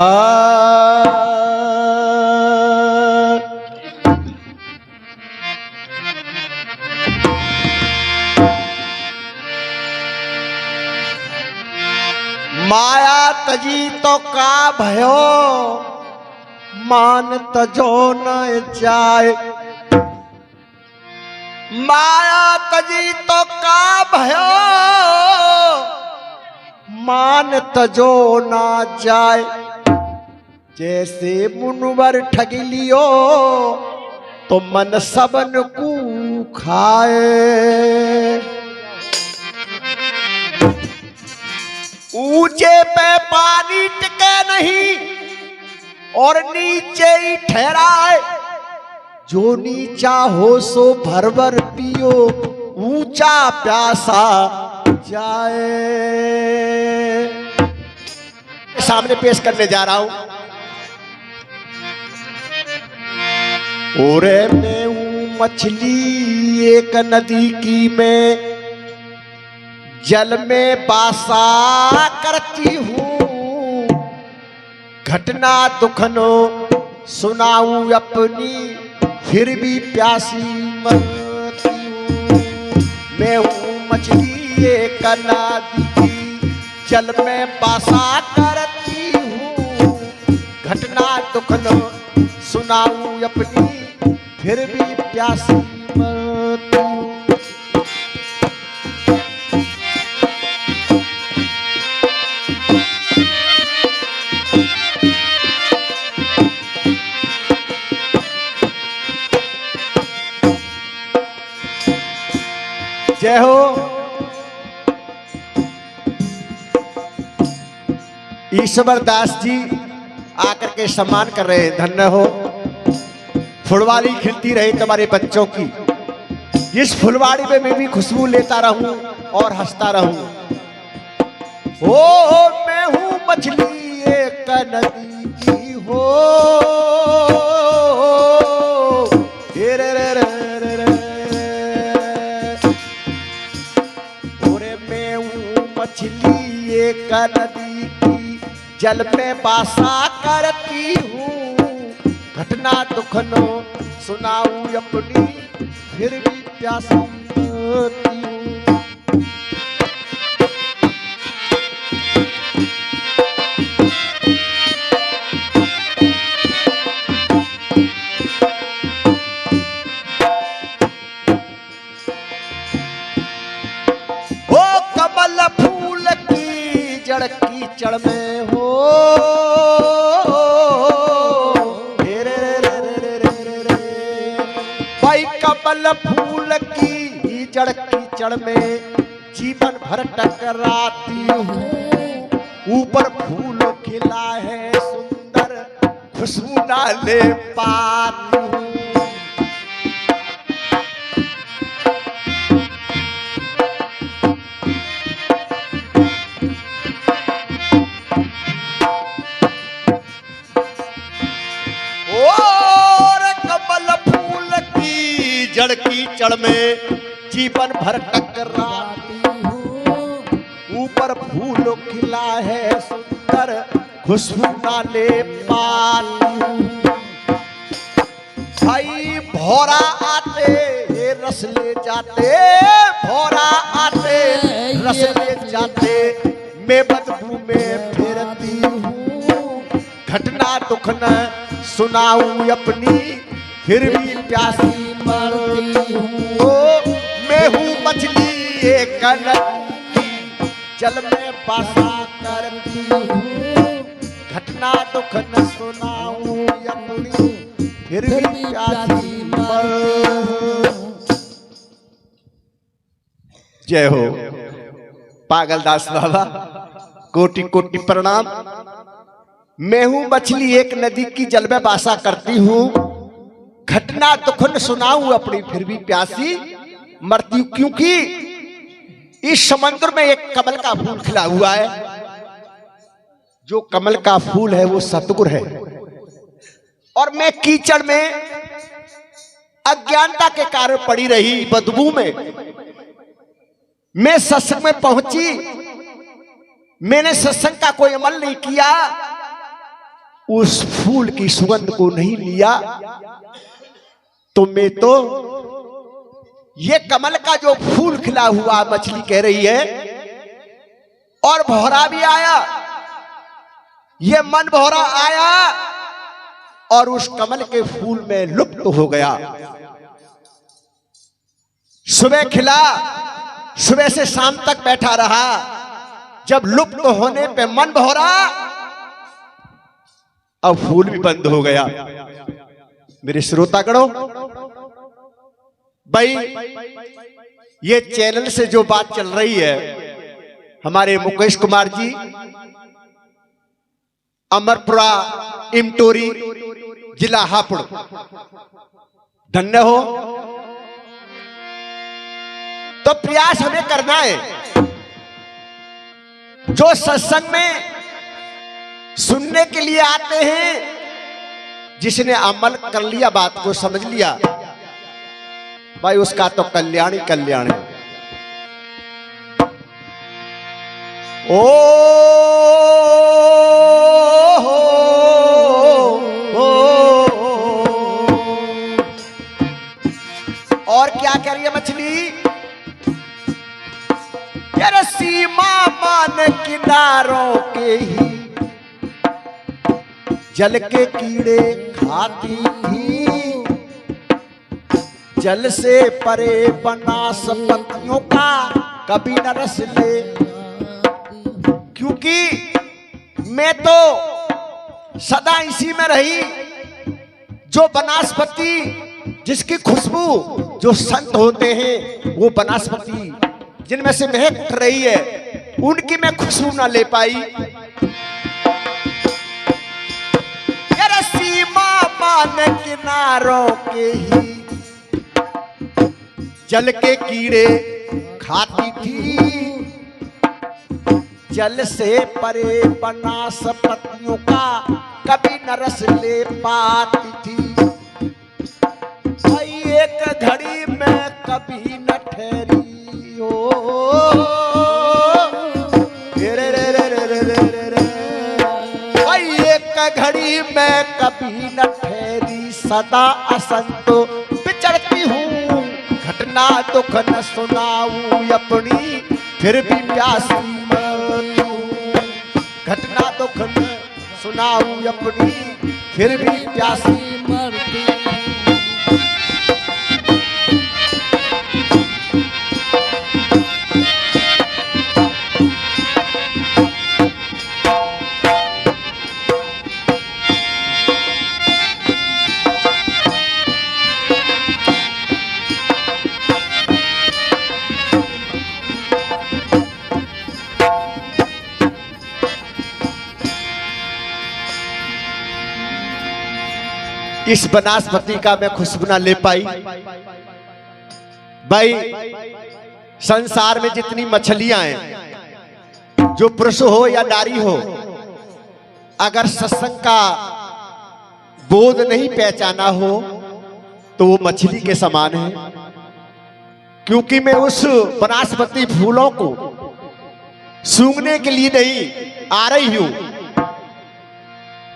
माया तजी तो का भयो मान तजो न जाए। माया तजी तो का भयो मान तजो ना जाए। जैसे मुनवर ठग लियो तो मन सबन को खाए। ऊंचे पे पानी टिके नहीं और नीचे ही ठहराए। जो नीचा हो सो भर भर पियो ऊंचा प्यासा जाए। सामने पेश करने जा रहा हूं। ओरे मैं हूं मछली एक नदी की मैं जल में बासा करती हूँ। घटना दुखनो सुनाऊं अपनी फिर भी प्यासी मरती हूँ। मैं हूँ मछली एक नदी की जल में बासा करती हूँ। घटना दुखनो सुनाऊं अपनी फिर भी प्यासी मरती हूँ। जय हो। ईश्वर दास जी आकर के सम्मान कर रहे हैं। धन्य हो। फुलवारी खिलती रही तुम्हारे बच्चों की। इस फुलवाड़ी में मैं भी खुशबू लेता रहूं और हंसता रहूं। ओ मैं हूं मछली एक नदी की हो। रे रे रे रे रे। ओरे मैं हूं मछली एक नदी की जल में बासा करती हूँ। घटना दुखनो सुनाऊं अपनी फिर भी प्यासी होती हूँ। ओ कमल फूल की जड़ कीचड़ में हो। कमल फूल की जड़ कीचड़ में जीवन भर टकराती हूँ। ऊपर फूल खिला है सुंदर खुशबू ना ले पाती हूँ। जड़ कीचड़ में जीवन भर टकराती हूँ। ऊपर फूल खिला है सुंदर खुशबू ना ले पाती हूँ। भाई भौरा आते रस ले जाते। भौरा आते रस ले जाते। मैं बदबू में फिरती हूँ। घटना दुख न सुनाऊं अपनी फिर भी प्यासी मरती हूँ। मैं हूँ मछली एक नदी जल में बासा करती हूँ। घटना दुख न सुनाऊं अपनी फिर भी प्यासी मर। जय हो पागलदास बाबा। कोटि कोटि प्रणाम। मैं हूँ मछली एक नदी की जल में बासा करती हूँ। घटना दुख न सुनाऊं अपनी फिर भी प्यासी मरती हूं। क्योंकि इस समुद्र में एक कमल का फूल खिला हुआ है। जो कमल का फूल है वो सतगुर है। और मैं कीचड़ में अज्ञानता के कारण पड़ी रही बदबू में। मैं सत्संग में पहुंची। मैंने सत्संग का कोई अमल नहीं किया। उस फूल की सुगंध को नहीं लिया तो मैं तो ये कमल का जो फूल खिला हुआ मछली कह रही है, और भौरा भी आया, ये मन भौरा आया और उस कमल के फूल में लुप्त हो गया। सुबह खिला, सुबह से शाम तक बैठा रहा, जब लुप्त होने पे मन भौरा, अब फूल भी बंद हो गया। मेरे श्रोतागणों, भाई ये चैनल से जो बात चल रही है, हमारे मुकेश कुमार जी अमरपुरा इमटोरी जिला हापुड़, धन्य हो। तो प्रयास हमें करना है, जो सत्संग में सुनने के लिए आते हैं, जिसने अमल कर लिया, बात को समझ लिया, भाई उसका तो कल्याण ही कल्याण है। ओ और क्या कह रही है मछली? यार सीमा मान किनारों के ही जल के कीड़े खाती थी, जल से परे वनस्पतियों का कभी न रस ले। क्योंकि मैं तो सदा इसी में रही, जो वनस्पति जिसकी खुशबू, जो संत होते हैं वो वनस्पति जिनमें से महक रही है, उनकी मैं खुशबू ना ले पाई। यार सीमा मान किनारों के ही जल के कीड़े खाती थी, जल से परे वनस्पतियों का कभी न रस ले पाती थी। भाई एक घड़ी में कभी न ठहरी हो, भाई एक घड़ी में कभी न ठहरी, सदा असंत विचरती हूँ, घटना दुख न सुनाऊं अपनी, फिर भी प्यासी मरती हूँ। घटना दुख न सुनाऊं अपनी, फिर भी प्यासी मरती हूँ। इस वनस्पति का मैं खुशबू ना ले पाई। भाई संसार में जितनी मछलियां हैं, जो पुरुष हो या नारी हो, अगर सत्संग का बोध नहीं पहचाना हो तो वो मछली के समान है। क्योंकि मैं उस वनस्पति फूलों को सूंघने के लिए नहीं आ रही हूं,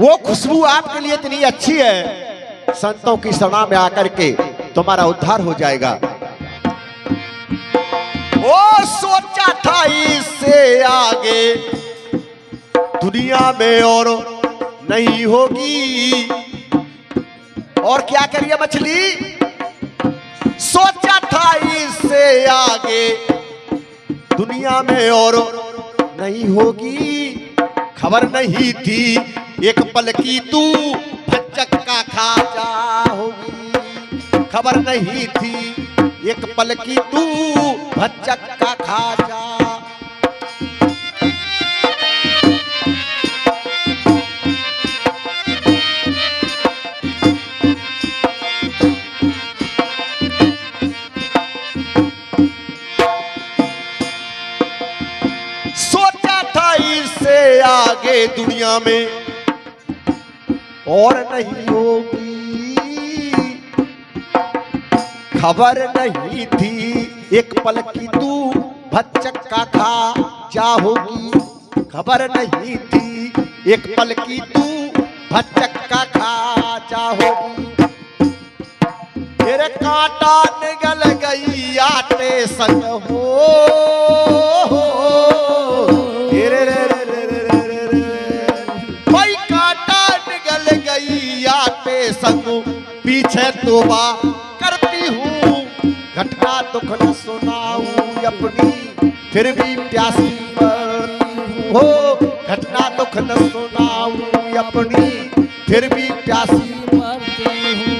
वो खुशबू आपके लिए इतनी अच्छी है, संतों की सभा में आकर के तुम्हारा उद्धार हो जाएगा। ओ सोचा था इससे आगे दुनिया में और नहीं होगी। और क्या करिए मछली? सोचा था इससे आगे दुनिया में और नहीं होगी, खबर नहीं थी एक पल की तू भच्चक का खाजा होगी। खबर नहीं थी एक पल की तू भच्चक का खाजा। सोचा था इससे आगे दुनिया में और नहीं होगी, खबर नहीं थी एक पल की तू भच्चक का खा जा होगी। खबर नहीं थी एक पल की तू भचक्का खा जाओ। तेरे कांटा निगल गई आटे संग हो। कोई कांटा निगल गई आटे संग, पीछे तौबा करती हूँ। घटना दुख न सुनाऊं अपनी, फिर भी प्यासी मरती हो। घटना दुख न सुनाऊं अपनी, फिर भी प्यासी मरती हूँ।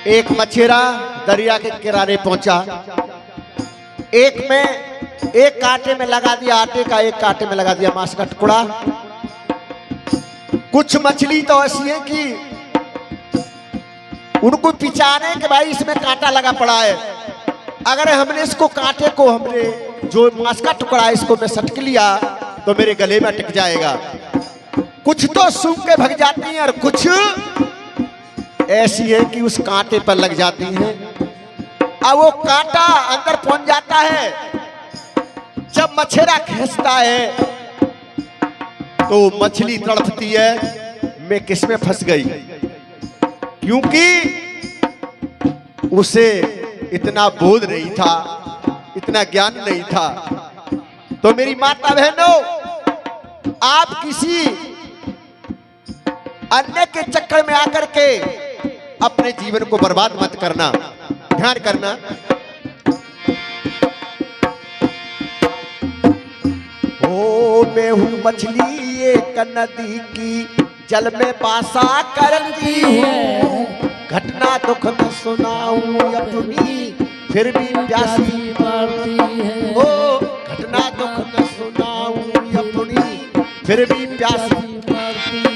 एक मछेरा दरिया के किनारे पहुंचा। एक कांटे में लगा दिया आटे का, एक कांटे में लगा दिया मांस का टुकड़ा। कुछ मछली तो ऐसी है कि उनको पिचाने के भाई इसमें कांटा लगा पड़ा है। अगर हमने इसको कांटे को, हमने जो मांस का टुकड़ा है इसको मैं सटक लिया तो मेरे गले में अटक जाएगा। कुछ तो सूंघ के भग जाती हैं और कुछ ऐसी है कि उस कांटे पर लग जाती हैं। अब वो कांटा अंदर पहुंच जाता है। जब मछेरा खींचता है तो मछली तड़पती है, मैं किसमें फंस गई, क्योंकि उसे इतना बोध नहीं था, इतना ज्ञान नहीं था। तो मेरी माता बहनों, आप किसी अन्य के चक्कर में आकर के अपने जीवन को बर्बाद मत करना, ध्यान करना। ओ मैं हूं मछली एक नदी की, जल में बासा करती हूँ। घटना दुख न सुनाऊं अपनी, फिर भी प्यासी मरती है। ओ घटना दुख न सुनाऊं अपनी, फिर भी प्यासी मरती है।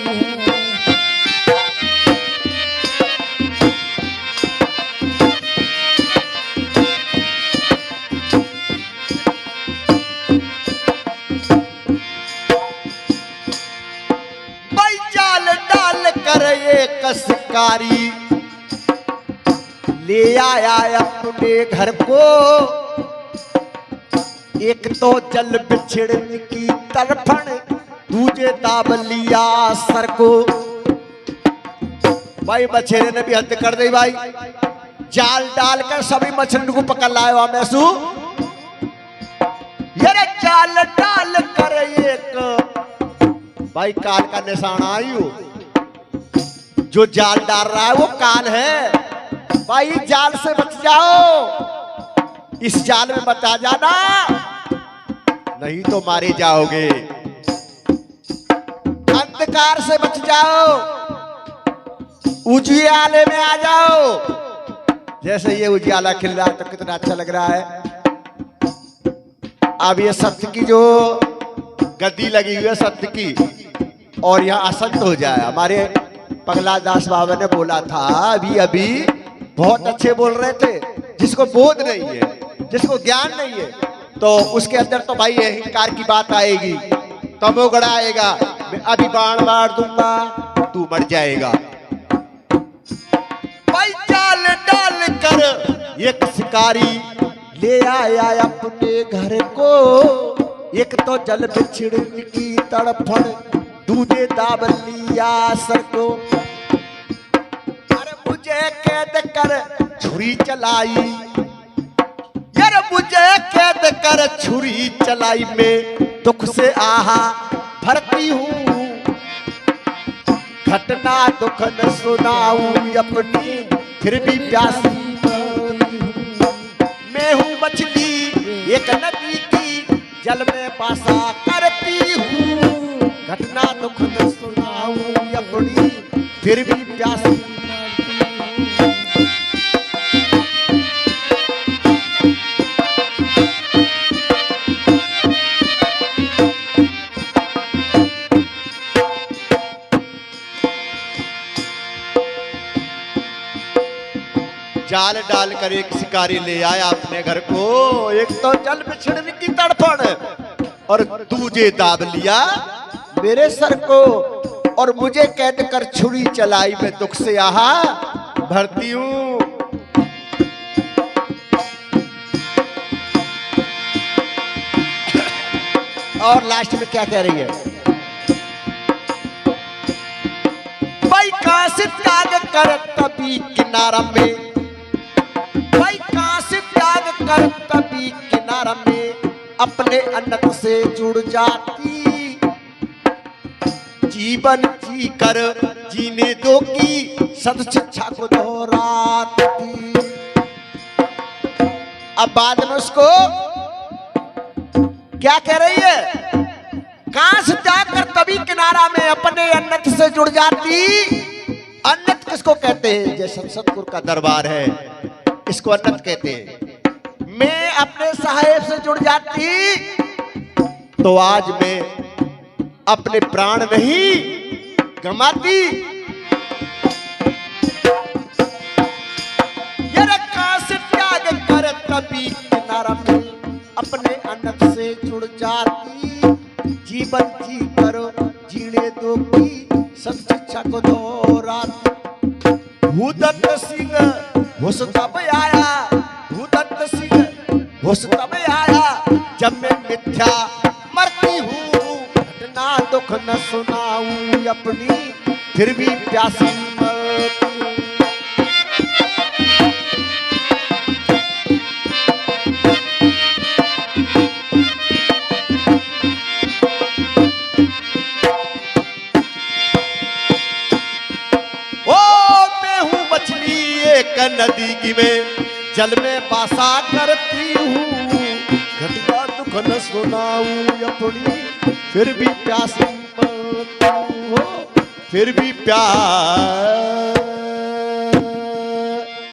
एक शिकारी ले आया अपने घर को, एक तो जल बिछड़ने की तड़फन, दूजे दाब लिया सर को। भाई मछेरे ने भी हद कर दी भाई, जाल डालकर सभी मछली को पकड़ लाया मैसू। ये जाल डाल कर एक भाई काल का निशान आयु, जो जाल डाल रहा है वो काल है। भाई जाल से बच जाओ, इस जाल में मत आ जाना, नहीं तो मारे जाओगे। अंधकार से बच जाओ, उजियाले में आ जाओ। जैसे ये उजियाला खिल रहा है तो कितना अच्छा लग रहा है। अब ये सत्य की जो गद्दी लगी हुई है सत्य की, और यहाँ असंत हो जाए। हमारे पगला दास बाबा ने बोला था अभी अभी, बहुत अच्छे बोल रहे थे। जिसको बोध नहीं है, जिसको ज्ञान नहीं है, तो उसके अंदर तो भाई अहंकार की बात आएगी, तमोगुण आएगा। मैं अभी बाण मार दूंगा, तू मर जाएगा। भाई जाल डाल कर एक शिकारी ले आया अपने घर को, एक तो जल बिछड़ने की तड़फन, दूजे दाब लिया सर को। अरे मुझे कैद कर छुरी चलाई, यार मुझे कैद कर छुरी चलाई, मैं दुख से आहा भरती हूँ। घटना दुख न सुनाऊं अपनी, फिर भी प्यासी मरती हूँ। मैं हूँ मछली एक नदी की, जल में बासा करती हूँ। घटना दुख न सुनाऊं अपनी, फिर भी प्यासी मरती हूँ। जाल डालकर एक शिकारी ले आया अपने घर को। एक तो जल बिछड़ने की तड़फड़ और दूजे दाब लिया मेरे सर को, और मुझे कैद कर छुरी चलाई मैं दुख से आहा भरती हूं। और लास्ट में क्या कह रही है, भाई कहां से त्याग कर कभी किनारा में, भाई कहां से त्याग कर कभी किनारा में, अपने अनंत से जुड़ जाती, जीवन जी कर जीने दो की सद शिक्षा को दोहराती। अब बाद में उसको क्या कह रही है, कहां से त्याग कर कभी किनारा में, अपने अन्नत से जुड़ जाती। अन्नत किसको कहते हैं, जैसे सतगुरु का दरबार है इसको अन्नत कहते हैं। मैं अपने साहेब से जुड़ जाती तो आज मैं अपने प्राण नहीं गमाती। कहां से त्याग कर कभी किनारा में, अपने अन्नत से जुड़ जाती, जीवन जी करो जीने दो की सत शिक्षा को दोहराती। भूदत्त सिंह होश तब आया, भूदत्त सिंह होश तब आया, जब मैं मिथ्या मरती हूँ, घटना दुख न सुनाऊं अपनी, फिर भी प्यासी मरती हूँ। नदी की मैं जल में बासा करती हूँ, घटना दुख न सुनाऊं अपनी, फिर भी प्यासी मरती हूँ, फिर भी प्यास